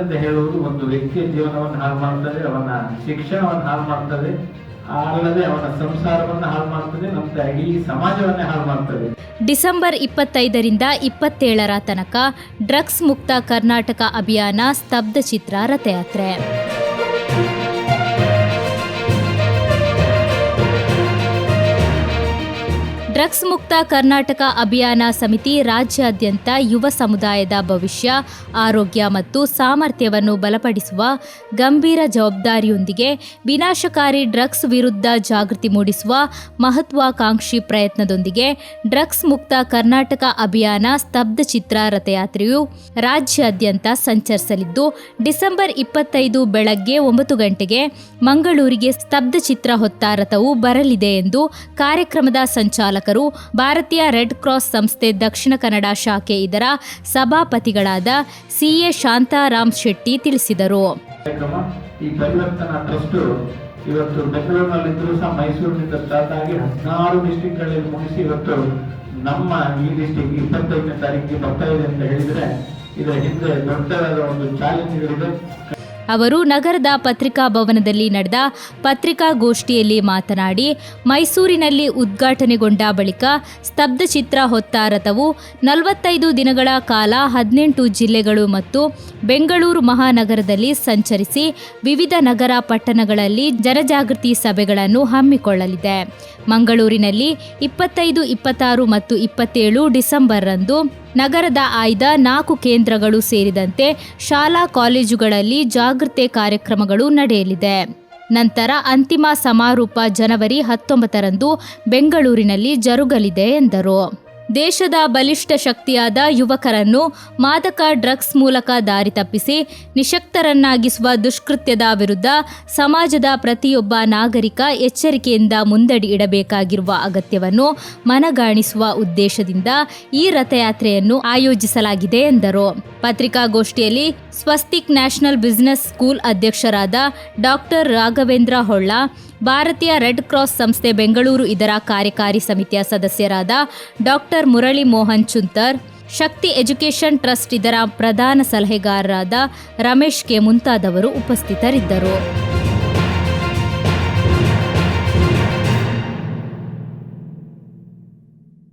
ಅಂತ ಹೇಳುವುದು ಒಂದು ವ್ಯಕ್ತಿಯ ಜೀವನವನ್ನು ಹಾಳು ಮಾಡ್ತದೆ, ಅವನ ಶಿಕ್ಷಣವನ್ನು ಹಾಳು ಮಾಡ್ತದೆ, ಅಲ್ಲದೆ ಅವನ ಸಂಸಾರವನ್ನು ಹಾಳು ಮಾಡ್ತದೆ, ನಮ್ಮ ಇಡೀ ಸಮಾಜವನ್ನೇ ಹಾಳು ಮಾಡ್ತದೆ. ಡಿಸೆಂಬರ್ 25ರಿಂದ 27ರ ತನಕ ಡ್ರಗ್ಸ್ ಮುಕ್ತ ಕರ್ನಾಟಕ ಅಭಿಯಾನ ಸ್ತಬ್ಧ ಚಿತ್ರ ರಥಯಾತ್ರೆ. ಡ್ರಗ್ಸ್ ಮುಕ್ತ ಕರ್ನಾಟಕ ಅಭಿಯಾನ ಸಮಿತಿ ರಾಜ್ಯಾದ್ಯಂತ ಯುವ ಸಮುದಾಯದ ಭವಿಷ್ಯ, ಆರೋಗ್ಯ ಮತ್ತು ಸಾಮರ್ಥ್ಯವನ್ನು ಬಲಪಡಿಸುವ ಗಂಭೀರ ಜವಾಬ್ದಾರಿಯೊಂದಿಗೆ ವಿನಾಶಕಾರಿ ಡ್ರಗ್ಸ್ ವಿರುದ್ಧ ಜಾಗೃತಿ ಮೂಡಿಸುವ ಮಹತ್ವಾಕಾಂಕ್ಷಿ ಪ್ರಯತ್ನದೊಂದಿಗೆ ಡ್ರಗ್ಸ್ ಮುಕ್ತ ಕರ್ನಾಟಕ ಅಭಿಯಾನ ಸ್ತಬ್ಧ ಚಿತ್ರ ರಥಯಾತ್ರೆಯು ರಾಜ್ಯಾದ್ಯಂತ ಸಂಚರಿಸಲಿದ್ದು, ಡಿಸೆಂಬರ್ 25 ಬೆಳಗ್ಗೆ 9 ಗಂಟೆಗೆ ಮಂಗಳೂರಿಗೆ ಸ್ತಬ್ಧ ಚಿತ್ರ ಹೊತ್ತ ರಥವು ಬರಲಿದೆ ಎಂದು ಕಾರ್ಯಕ್ರಮದ ಸಂಚಾಲಕರು, ಭಾರತೀಯ ರೆಡ್ ಕ್ರಾಸ್ ಸಂಸ್ಥೆ ದಕ್ಷಿಣ ಕನ್ನಡ ಶಾಖೆ ಇದರ ಸಭಾಪತಿಗಳಾದ CA ಶಾಂತಾರಾಮ್ ಶೆಟ್ಟಿ ತಿಳಿಸಿದರು. ಈ ಪರಿವರ್ತನಾ ಟ್ರಸ್ಟ್ ಇವತ್ತು ಬೆಂಗಳೂರಿನಲ್ಲಿದ್ದರೂ ಸಹ ಮೈಸೂರಿನಿಂದ ಸ್ಟಾರ್ಟ್ ಆಗಿ 16 ಡಿಸ್ಟ್ರಿಕ್ಟ್ಗಳಲ್ಲಿ ಮುಗಿಸಿ ಇವತ್ತು ನಮ್ಮ ಈ ಡಿಸ್ಟ್ರಿಕ್ಟ್ 25ನೇ ತಾರೀಕಿಗೆ ಬರ್ತಾ ಇದೆ ಅಂತ ಹೇಳಿದ್ರೆ ಇದರ ಹಿಂದೆ ದೊಡ್ಡದಾದ ಒಂದು ಚಾಲೆಂಜ್ಗಳಿದೆ. ಅವರು ನಗರದ ಪತ್ರಿಕಾ ಭವನದಲ್ಲಿ ನಡೆದ ಪತ್ರಿಕಾಗೋಷ್ಠಿಯಲ್ಲಿ ಮಾತನಾಡಿ, ಮೈಸೂರಿನಲ್ಲಿ ಉದ್ಘಾಟನೆಗೊಂಡ ಬಳಿಕ ಸ್ತಬ್ಧ ಚಿತ್ರ ಹೊತ್ತ ರಥವು 45 ದಿನಗಳ ಕಾಲ 18 ಜಿಲ್ಲೆಗಳು ಮತ್ತು ಬೆಂಗಳೂರು ಮಹಾನಗರದಲ್ಲಿ ಸಂಚರಿಸಿ ವಿವಿಧ ನಗರ ಪಟ್ಟಣಗಳಲ್ಲಿ ಜನಜಾಗೃತಿ ಸಭೆಗಳನ್ನು ಹಮ್ಮಿಕೊಳ್ಳಲಿದೆ. ಮಂಗಳೂರಿನಲ್ಲಿ 25, 26 ಮತ್ತು 27 ಡಿಸೆಂಬರ್ರಂದು ನಗರದ ಆಯ್ದ 4 ಕೇಂದ್ರಗಳು ಸೇರಿದಂತೆ ಶಾಲಾ ಕಾಲೇಜುಗಳಲ್ಲಿ ಜಾಗೃತಿ ಕಾರ್ಯಕ್ರಮಗಳು ನಡೆಯಲಿದೆ. ನಂತರ ಅಂತಿಮ ಸಮಾರೋಪ ಜನವರಿ 19ರಂದು ಬೆಂಗಳೂರಿನಲ್ಲಿ ಜರುಗಲಿದೆ ಎಂದರು. ದೇಶದ ಬಲಿಷ್ಠ ಶಕ್ತಿಯಾದ ಯುವಕರನ್ನು ಮಾದಕ ಡ್ರಗ್ಸ್ ಮೂಲಕ ದಾರಿ ತಪ್ಪಿಸಿ ನಿಶಕ್ತರನ್ನಾಗಿಸುವ ದುಷ್ಕೃತ್ಯದ ವಿರುದ್ಧ ಸಮಾಜದ ಪ್ರತಿಯೊಬ್ಬ ನಾಗರಿಕ ಎಚ್ಚರಿಕೆಯಿಂದ ಮುಂದಡಿ ಇಡಬೇಕಾಗಿರುವ ಅಗತ್ಯವನ್ನು ಮನಗಾಣಿಸುವ ಉದ್ದೇಶದಿಂದ ಈ ರಥಯಾತ್ರೆಯನ್ನು ಆಯೋಜಿಸಲಾಗಿದೆ ಎಂದರು. ಪತ್ರಿಕಾಗೋಷ್ಠಿಯಲ್ಲಿ ಸ್ವಸ್ತಿಕ್ ನ್ಯಾಷನಲ್ ಬಿಸಿನೆಸ್ ಸ್ಕೂಲ್ ಅಧ್ಯಕ್ಷರಾದ ಡಾಕ್ಟರ್ ರಾಘವೇಂದ್ರ ಹೊಳ್ಳ, ಭಾರತೀಯ ರೆಡ್ ಕ್ರಾಸ್ ಸಂಸ್ಥೆ ಬೆಂಗಳೂರು ಇದರ ಕಾರ್ಯಕಾರಿ ಸಮಿತಿಯ ಸದಸ್ಯರಾದ ಡಾಕ್ಟರ್ ಮುರಳಿ ಮೋಹನ್ ಚುಂತರ್, ಶಕ್ತಿ ಎಜುಕೇಷನ್ ಟ್ರಸ್ಟ್ ಇದರ ಪ್ರಧಾನ ಸಲಹೆಗಾರರಾದ ರಮೇಶ್ ಕೆ ಮುಂತಾದವರು ಉಪಸ್ಥಿತರಿದ್ದರು.